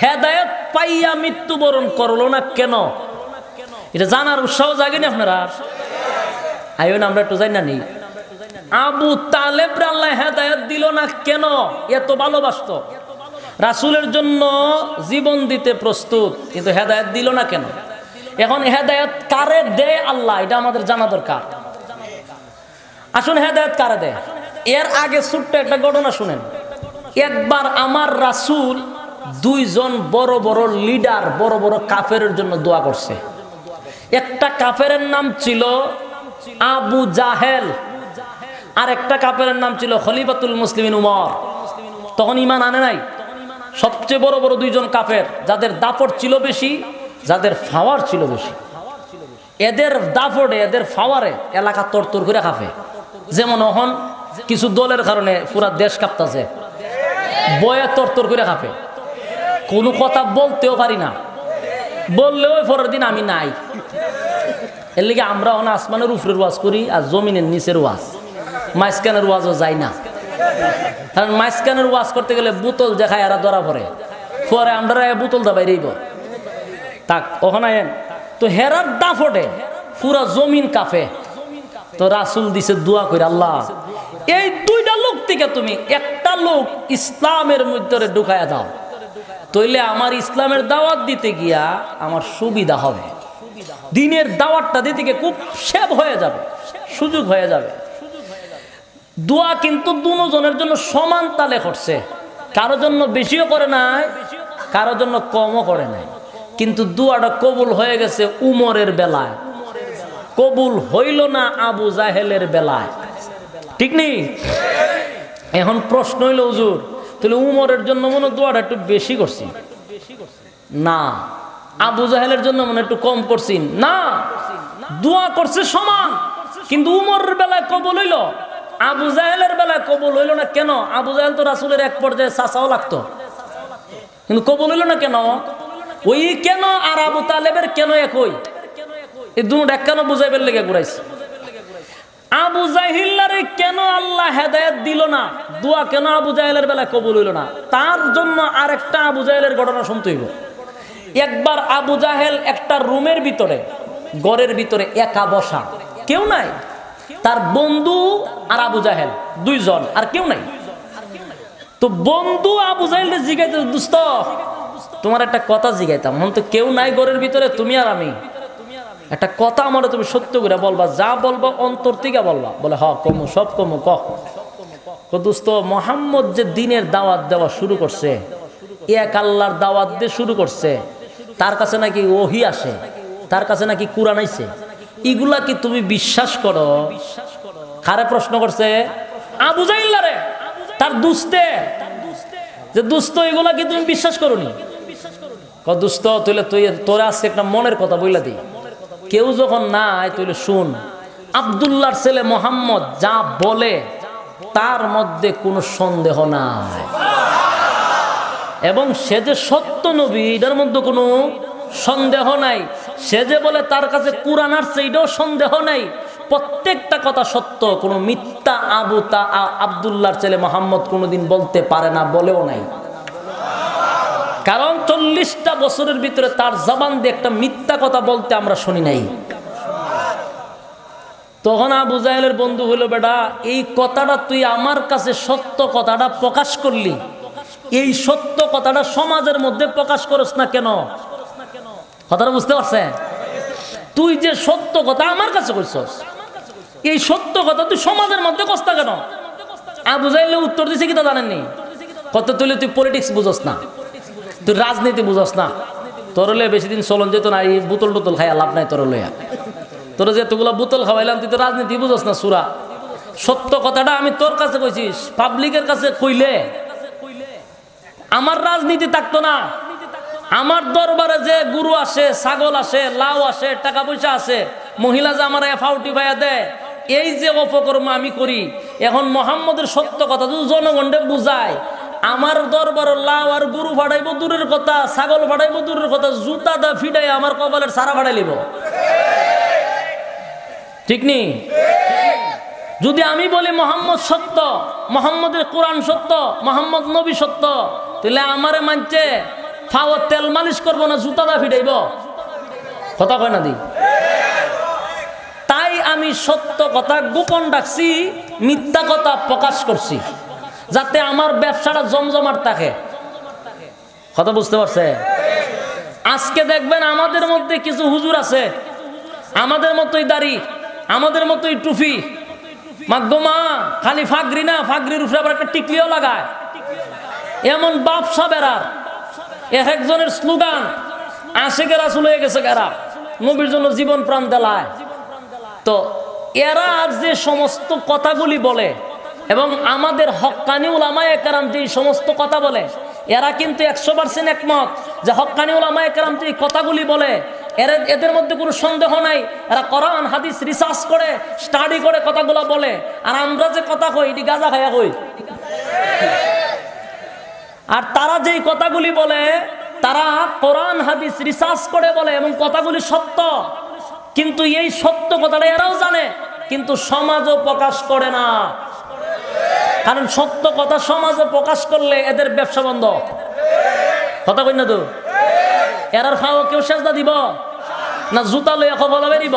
হেদায়েত পাইয়া মৃত্যুবরণ করলো না কেন? এটা জানার উৎসাহ জাগেনি আপনারা? আইন আমরা একটু জানি না নি, আবু তালেব আল্লাহ হেদায়েত দিল না কেন? এত ভালোবাসতো, রাসূলের জন্য জীবন দিতে প্রস্তুত, কিন্তু হেদায়েত দিল না কেন? এখন হেদায়েত কারে দেয় আল্লাহ, এটা আমাদের জানা দরকার। আসুন, হেদায়েত কারে দেয়? এর আগে ছোট্ট একটা ঘটনা শুনেন। একবার আমার রাসূল দুইজন বড় বড় লিডার, বড় বড় কাফেরের জন্য দোয়া করছে। একটা কাফেরের নাম ছিল আবু জাহেল, আর একটা কাফেরের নাম ছিল খলিফাতুল মুসলিমিন উমর। তখন ঈমান আনে নাই। সবচেয়ে বড় বড় দুইজন কাফের, যাদের দাপট ছিল বেশি, যাদের পাওয়ার ছিল বেশি। এদের দাপটে, এদের পাওয়ারে এলাকা তরতর করে কাঁপে। যেমন এখন কিছু দলের কারণে পুরা দেশ কাঁপতাছে, বয়ে তরতর করে কাঁপে। কোনো কথা বলতেও পারি না, বললেও পরের দিন আমি নাই। এর লিগে আমরা এখন আসমানের উপরের ওয়াজ করি আর জমিনের নিচের ওয়াজ, মাঝখানের ওয়াজও যাই না। কারণ মাঝখানের ওয়াজ করতে গেলে বোতল দেখায় এরা ধরা পড়ে, পরে আমরা বোতল দা বাইরেইব তাক ওখানে তো হেরার দাফটে পুরা জমিন কাঁপে। তো রাসূল দিছে দোয়া করে, আল্লাহ এই দুইটা লোক থেকে তুমি একটা লোক ইসলামের মধ্যে ঢুকায়া দাও, তইলে আমার ইসলামের দাওয়াত দিতে গিয়া আমার সুবিধা হবে, দিনের দাওয়াতটা দিতে গিয়ে খুব সেভ হয়ে যাবে, সুযোগ হয়ে যাবে। দোয়া কিন্তু দুজনের জন্য সমান তালে করছে, কারোর জন্য বেশিও করে নাই, কারোর জন্য কমও করে নাই। কিন্তু দোয়াটা কবুল হয়ে গেছে উমরের বেলায়, কবুল হইল না আবু জাহেলের বেলায়, ঠিক নেই? এখন প্রশ্ন হইল, হুজুর তাহলে উমরের জন্য মনে দোয়াটা একটু বেশি করছি না, আবু জাহেলের জন্য মনে একটু কম করছি না, দোয়া করছে সমান। কিন্তু উমরের বেলায় কবুল হইল, আবু জাহেলের বেলায় কবুল হইল না কেন? আবু জাহেল তো রাসূলের এক পর্যায়ে চাচাও লাগতো, কিন্তু কবুল হইল না কেন? ওই কেন আর আবু তালেবের কেন একই? এই দুটো কেন বুঝাইবার লেগে ঘুরাইছে। আবু জাহিল্লারে কেন আল্লাহ হেদায়েত দিল না, দোয়া কেন আবু জাহেলের বেলায় কবুল হইল না? তার জন্য আরেকটা আবু জাহেলের ঘটনা শুনতে হইব। একবার আবু জাহেল একটা রুমের ভিতরে, ঘরের ভিতরে একা বসা, কেউ নাই, তার বন্ধু আর আবু জাহেল দুইজন, আর কেউ নাই। তো বন্ধু আবু জাহেলকে জিজ্ঞাসা, দোস্ত তোমার একটা কথা জিজ্ঞাইতাম, মন তো কেউ নাই ঘরের ভিতরে, তুমি আর আমি, একটা কথা আমার তুমি সত্য করে বলবা, যা বলবা অন্তর থেকে বলবা। বলে হ কমু, সব কমু, কহ। দোস্ত মুহাম্মদ যে দিনের দাওয়াত দেওয়া শুরু করছে, এক আল্লাহর দাওয়াত দিয়ে শুরু করছে, তার কাছে নাকি ওহী আসে, তার কাছে নাকি কুরআন আইছে, এগুলা কি তুমি বিশ্বাস করো? কারে প্রশ্ন করছে? আবু জাহল, তার দুস্তে, যে দুস্ত, এগুলা কি তুমি বিশ্বাস করোনি? দুস্ত তুইলে তুই তোরা আজকে একটা মনের কথা বইলা দিই, কেউ যখন নাই তুইলে শুন, আব্দুল্লাহর ছেলে মোহাম্মদ যা বলে তার মধ্যে কোনো সন্দেহ নাই, এবং সে যে সত্য নবী এটার মধ্যে কোনো সন্দেহ নাই। সে যে বলে তার কাছে কুরআন আসছে এটাও সন্দেহ নাই, প্রত্যেকটা কথা সত্য, কোনো মিথ্যা আব্দুল্লাহর ছেলে মোহাম্মদ কোনোদিন বলতে পারে না, বলেও নাই। কারণ 40টা বছরের ভিতরে তার জবান দিয়ে একটা মিথ্যা কথা বলতে আমরা শুনি নাই। তখন আবু জাহেলের বন্ধু হইল, বেটা এই কথাটা তুই আমার কাছে সত্য কথাটা প্রকাশ করলি, এই সত্য কথাটা সমাজের মধ্যে প্রকাশ করস না কেন? কথাটা বুঝতে পারছেন? তুই যে সত্য কথা আমার কাছে কইছস, এই সত্য কথা তুই সমাজের মধ্যে কস না কেন? আবু জাহেল উত্তর দিছে কি তা জানেননি? কত তুই পলিটিক্স বুঝস না, তুই রাজনীতি বুঝস না, তোর লইয়া বেশি দিন চলন যেত না, এই বোতল টোতল খাইয়া লাভ নাই তোর লইয়া, তোর যে এতগুলা বোতল খাওয়াইলাম, তুই তো রাজনীতি বুঝস না সুরা। সত্য কথাটা আমি তোর কাছে কইছিস, পাবলিকের কাছে কইলে আমার রাজনীতি থাকতো না। আমার দরবারে যে গুরু আসে, ছাগল আসে, লাউ আসে, টাকা পয়সা আসে, মহিলা যে আমার ফাউটি ভাইয়া দেয়, এই যে অপকর্ম আমি করি, এখন মোহাম্মদের সত্য কথা যদি জনগণে বুঝায়, আমার দরবারে লাউ আর গুরু ফাটাইব দূরের কথা, ছাগল ফাটাইব দূরের কথা, জুতা দা ফিডাই আমার কপালের সারা ফাটাই লিব, ঠিক নি? যদি আমি বলি মোহাম্মদ সত্য, মোহাম্মদের কোরআন সত্য, মোহাম্মদ নবী সত্য, তাহলে আমারে মানছে ফাওয়া তেল মালিশ করবো না, জুতা দা ফিডাইব? কথা কয় না দি? তাই আমি সত্য কথা গোপন রাখছি, মিথ্যা কথা প্রকাশ করছি, যাতে আমার ব্যবসাটা জমজমাট থাকে। কথা বুঝতে পারছে? আজকে দেখবেন আমাদের মধ্যে কিছু হুজুর আছে, আমাদের মতোই দাড়ি, আমাদের মতোই টুপি, মাগমা খালি ফাগরি না, ফাগরির উপরে আবার একটা টিকলিও লাগায়, এমন বাপসা বেড়ার এক একজনের স্লোগান আশিকের রাসূল হয়ে গেছে, এরা নবীর জন্য জীবন প্রাণ দেলায়। তো এরা যে সমস্ত কথাগুলি বলে, এবং আমাদের হক্কানি উলামায়ে কেরাম যে সমস্ত কথা বলে, এরা কিন্তু 100% একমত যে হক্কানি উলামায়ে কেরাম যে কথাগুলি বলে এদের মধ্যে কোনো সন্দেহ নাই। এরা কোরআন হাদিস রিসার্চ করে, স্টাডি করে কথাগুলো বলে। আর আমরা যে কথা কই, এটি গাঁজা খাইয়া কই। আর তারা যেই কথাগুলি বলে, তারা কোরআন হাদিস রিসার্চ করে বলে, এবং কথাগুলি সত্য, কিন্তু এই সত্য কথাটা এরাও জানে, কিন্তু সমাজও প্রকাশ করে না। কারণ সত্য কথা সমাজে প্রকাশ করলে এদের ব্যবসা বন্ধ। কথা কই না তো? এরার খাও কেউ সেজদা দিব না, জুতা লইয়া কবলা বেরিব?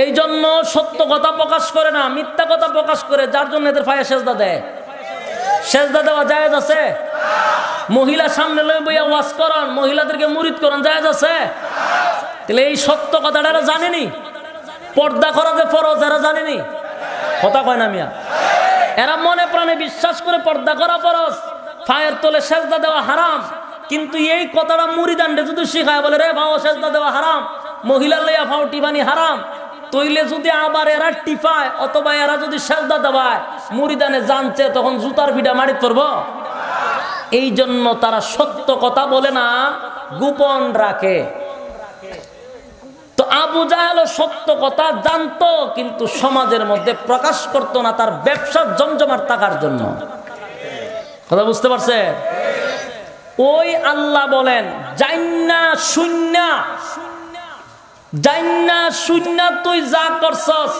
এই জন্য সত্য কথা প্রকাশ করে না, মিথ্যা কথা প্রকাশ করে, যার জন্য এদের ফায়ে সেজদা দেয়। সেজদা দেওয়া জায়েজ আছে? মহিলা সামনে লই বইয়া ওয়াজ করান, মহিলাদেরকে মুরিদ করান, জায়েজ আছে? তাহলে এই সত্য কথাটা এরা জানেনি। পর্দা করা যে ফরজ, এরা জানেনি। কথা কয় না মিয়া? এরা মনে প্রাণে বিশ্বাস করে পর্দা করা ফরজ, ফায়ের তলে সেজদা দেওয়া হারাম। কিন্তু এই কথাটা মুরিদানরে যদি শিখায়, বলে রে ভাও সেজদা দেওয়া হারাম, মহিলা লইয়া ফাও টিফানি হারাম, তইলে যদি আবার এরা টিফায় অথবা এরা যদি সেজদা দেওয়ায়, মুরিদানে জানছে, তখন জুতার ভিড়া মারিত পড়ব। এই জন্য তারা সত্য কথা বলে না, গোপন রাখে। তো আবু জাহেল সত্য কথা জানতো, কিন্তু সমাজের মধ্যে প্রকাশ করতো না, তার ব্যবসার জমজমাট থাকার জন্য। কথা বুঝতে পারছে? ওই আল্লাহ বলেন, জান্না শূন্যা, জান্না শূন্যা, তুই যা করছস,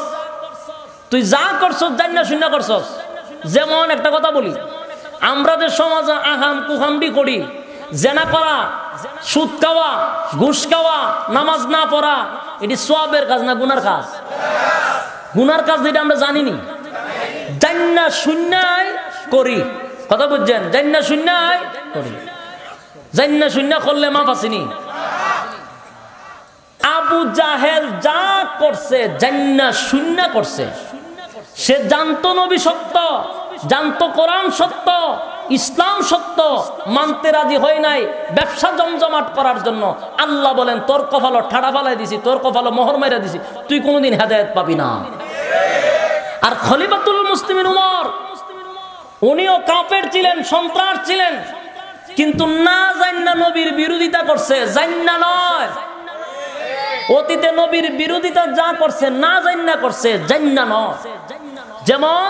তুই যা করছস জান্না শূন্যা করছস। যেমন একটা কথা বলি, আমরা যে সমাজে আহাম কুহামডি করি, জেনা করা, সুদ খাওয়া, ঘুষ খাওয়া, নামাজ না পড়া, এটি সওয়াবের কাজ না গুনার কাজ? গুনার কাজ যেটা আমরা জানিনি, জান্না শূন্যায় করি। কথা বুঝছেন? জান্না শূন্যায় করি, জান্না শূন্য করলে মাফ আসেনি। আবু জাহেল যা করছে জান্না শূন্য করছে। সে জানতো নবী সত্য, জানতো কোরআন সত্য, ইসলাম সত্য, মানতে রাজি হয় নাই ব্যবসা জমজমাট করার জন্য। আল্লাহ বলেন তোর কপালো ঠাড়া ফালাই দিছি, তোর কপালো মোহর মাইরা দিছি, তুই কোনোদিন হেদায়েত পাবি না। আর খলিফাতুল মুসলিমিন উমর, উনিও কাফের ছিলেন, সন্ত্রাস ছিলেন, কিন্তু না জান্না নবীর বিরোধিতা করছে, জান্না নয়। অতীতে নবীর বিরোধিতা যা করছে না জান্না করছে, জান্না নয়। যেমন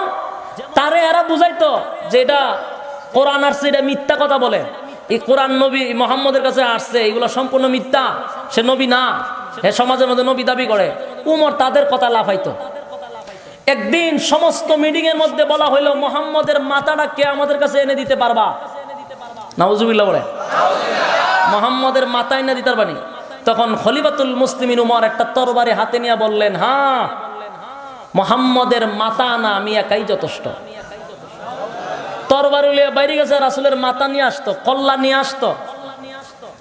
তারে এরা বুঝাইতো যে এটা কোরআন আসছে, এটা মিথ্যা কথা বলে, এই কোরআন নবী মুহাম্মদের কাছে আসছে, এগুলো সম্পূর্ণ মিথ্যা, সে নবী না, হে সমাজের মধ্যে নবী দাবি করে। উমর তাদের কথা লাফাইতো। একদিন সমস্ত মিটিং এর মধ্যে বলা হইলো মুহাম্মদের মাথাটা কে আমাদের কাছে এনে দিতে পারবা? নাউজুবিল্লাহ বলে, মুহাম্মদের মাথা এনে দিতে পারবানি? তখন খলিফাতুল মুসলিমিন উমর একটা তরবারি হাতে নিয়ে বললেন, হ্যাঁ, মুহাম্মদের মাথা না আমি একাই যথেষ্ট। তরবারি লিয়ে বাইরে গেছে, রাসূলের মাথা নিয়ে আসতো, কল্লা নিয়ে আসতো।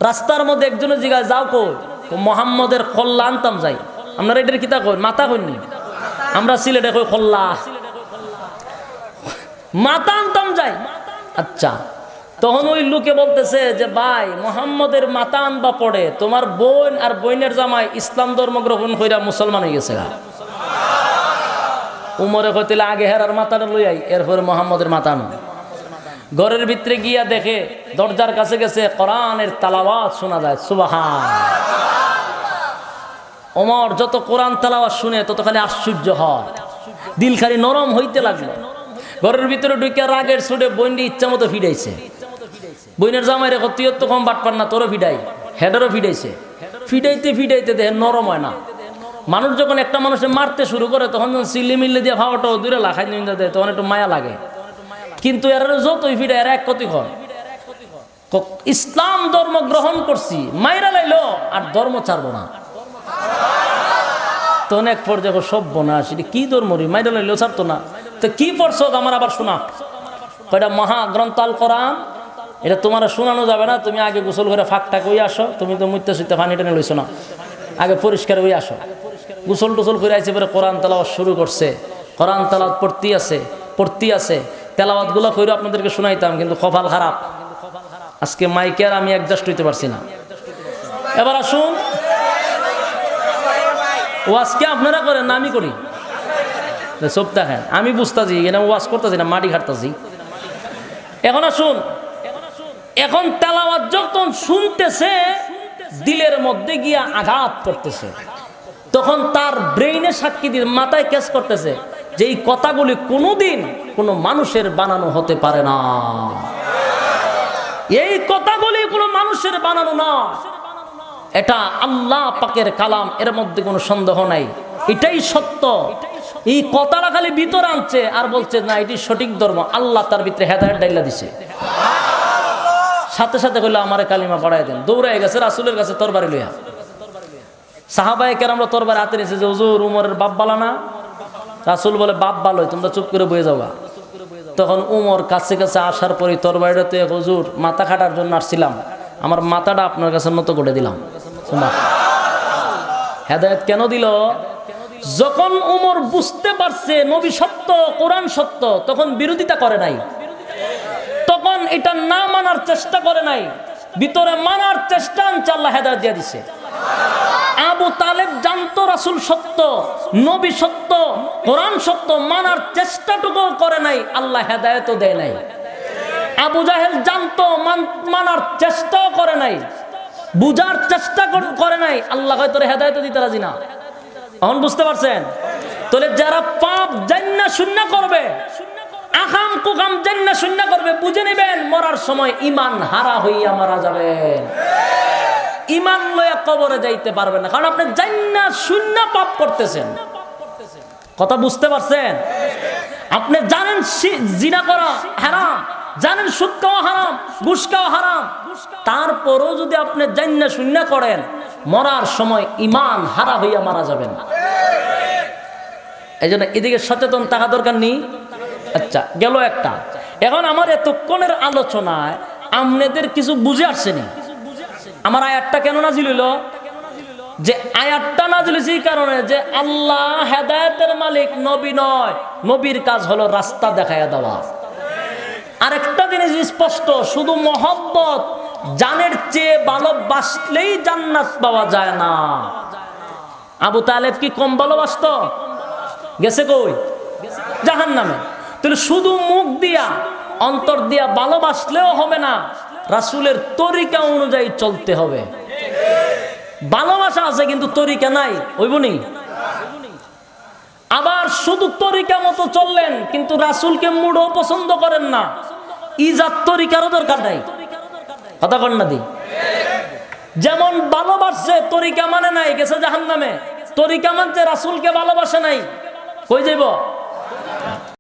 রাস্তার মধ্যে একজনের জিজ্ঞাসা, যাও কই? মুহাম্মদের কল্লা আনতাম যাই। আপনারা এটার কিতা কই? মাথা কইনি, আমরা সিলেটে কই কল্লা, মাথা আনতাম যাই। আচ্ছা, তখন ওই লোকে বলতেছে যে ভাই, মুহাম্মদের মাথা আনবা পড়ে তোমার বোন আর বোনের জামাই ইসলাম ধর্ম গ্রহণ কইরা মুসলমান হয়ে গেছে। উমরে কইতেলে আগে হেরার মাথাটা লই আই, এরপরে মুহাম্মদের মাথা আনো। ঘরের ভিতরে গিয়া দেখে দরজার কাছে গেছে, কোরআনের তেলাওয়াত শোনা যায়। সুবহান। ওমর যত কোরআন তেলাওয়াত শুনে তত খালি আশ্চর্য হয়, দিল খালি নরম হইতে লাগলো। ঘরের ভিতরে ঢুকে রাগের ছুটে বইনটি ইচ্ছা মতো ফিডাইছে। বইনের জামাই রেখো, তুই তো কম বাটপার না, তোরও ফিডাই, হেডারও ফিডাইছে। ফিডাইতে ফিডাইতে দেখে নরম হয় না। মানুষ যখন একটা মানুষের মারতে শুরু করে তখন যখন সিল্লি মিল্লি দিয়ে ভাবাটাও দূরে লাখাই নিয়ে দেয়, তখন একটু মায়া লাগে। কিন্তু এরা যতই ফিডাই এরা এক ক্ষতি হয়। ইসলাম ধর্ম গ্রহণ করছি, মাইরা লাইলো আর ধর্ম ছাড়বো না। তখন এক পর্যায়ে সভ্য না, সেটা কি ধর্ম রে, মাইরা লাইলো ছাড়তো না। তো কি পড়ছ আমার আবার শোনা, কয়টা মহাগ্রন্থ আল কোরআন, এটা তোমার শোনানো যাবে না, তুমি আগে গোসল করে ফাঁকটা কই আসো, তুমি তো মুইতে সুইতে পানি টেনে লইছো না, আগে পরিষ্কার হয়ে আসো। গোসল টোসল করে আইছে, পরে কোরআন তেলাওয়াত শুরু করছে। কোরআন তেলাওয়াত পড়তি আছে, তেলাওয়াত গুলো কইরো আপনাদেরকে শোনাইতাম, কিন্তু কপাল খারাপ, আজকে মাইকে আর আমি অ্যাডজাস্ট হইতে পারছি না। এবার আসুন, ওয়াজ কি আপনারা করেন না আমি করি? সব দেখেন, আমি বুঝতেছি এটা ওয়াজ করতেছি না, মাটি ঘাটতেছি। এখন আসুন, এখন তেলাওয়াত যখন শুনতেছে দিলের মধ্যে গিয়া আঘাত করতেছে, তখন তার ব্রেইনে সাক্ষী দিয়ে মাথায় ক্যাচ করতেছে যে এই কথাগুলি কোনোদিন কোনো মানুষের বানানো হতে পারে না, এই কথাগুলি কোনো মানুষের বানানো না, এটা আল্লাহ পাকের কালাম, এর মধ্যে কোনো সন্দেহ নাই, এটাই সত্য। এই কথাটা খালি ভিতরে আনছে আর বলছে না এটি সঠিক ধর্ম। আল্লাহ তার ভিতরে হেদায়েত ডাইলা দিছে। সাথে সাথে কইলো আমারে কালিমা পড়ায় দেন, দৌড়ায় গেছে রাসূলের কাছে তরবারি লইয়া। সাহাবায়ে কেরামরা তরবারি হাতে নিয়েছে যে হুজুর উমরের বাপ বালা না? রাসূল বলে বাপ ভালোই, তোমরা চুপ করে বয়ে যাওয়া। তখন উমর কাছে কাছে আসার পরে তরবারিটা তো হুজুর মাথা কাটার জন্য আসছিলাম, আমার মাথাটা আপনার কাছে নত করে দিলাম। হেদায়েত কেন দিল? যখন উমর বুঝতে পারছে নবী সত্য, কোরআন সত্য, তখন বিরোধিতা করে নাই, তখন এটা না মানার চেষ্টা করে নাই, ভিতরে মানার চেষ্টা আনছে, আল্লাহ হেদায়েত দিয়ে দিছে। আবু তালেব জানতো রাসূল সত্য, নবী সত্য, কোরআন সত্য, মানার চেষ্টাটুকু করে নাই, আল্লাহ হেদায়েতও দেয় নাই। আবু জাহেল জানতো, মানার চেষ্টাও করে নাই, বুঝার চেষ্টা করে নাই, আল্লাহ হয়তো হেদায়েত দিতে রাজি না। এখন বুঝতে পারছেন? তাহলে যারা পাপ জান্না শূন্য করবে, আকাম কুকাম জান্না শূন্য করবে, বুঝে নেবেন মরার সময় ঈমান হারা হইয়া মারা যাবেন, ঈমান লইয়া কবরে যাইতে পারবেন না, কারণ আপনি জান্না শূন্য পাপ করতেছেন। কথা বুঝতে পারছেন? আপনি জানেন জিনা করা হারাম, জানেন সুদ খাওয়া হারাম, ঘুষ খাওয়া হারাম, তারপরও যদি আপনি জান্না শূন্য করেন, মরার সময় ঈমান হারা হইয়া মারা যাবেন। এই জন্য এদিকে সচেতন থাকা দরকার নেই। আচ্ছা, গেল একটা। এখন আমার এতক্ষণের আলোচনায় আপনাদের কিছু বুঝে আসছেনি? আমার আয়াতটা কেন নাজিল হইল? যে আয়াতটা নাজিল হইছে এই কারণে যে আল্লাহ হেদায়েতের মালিক নবী নয়, নবীর কাজ হলো রাস্তা দেখাইয়া দেওয়া। আরেকটা জিনিস স্পষ্ট, শুধু মহব্বত জানের চেয়ে ভালোবাসলেই জান্নাত পাওয়া যায় না। আবু তালেব কি কম ভালোবাসতো? গেছে কই? জাহান্নামে। তাহলে শুধু মুখ দিয়া অন্তর দিয়া ভালোবাসলেও হবে না, রাসূলের তরিকা অনুযায়ী চলতে হবে। ভালোবাসা আছে কিন্তু তরিকা নাই, হইবনি। আবার শুধু তরিকা মতো চললেন কিন্তু রাসূলকে মুড়ো পছন্দ করেন না, ইজাত তরিকারও দরকার নাই। কথা কন না দি? যেমন ভালোবাসছে তরিকা মানে নাই, গেছে জাহান্নামে। তরিকা মানছে, রাসূলকে ভালোবাসে নাই, কই যাইব?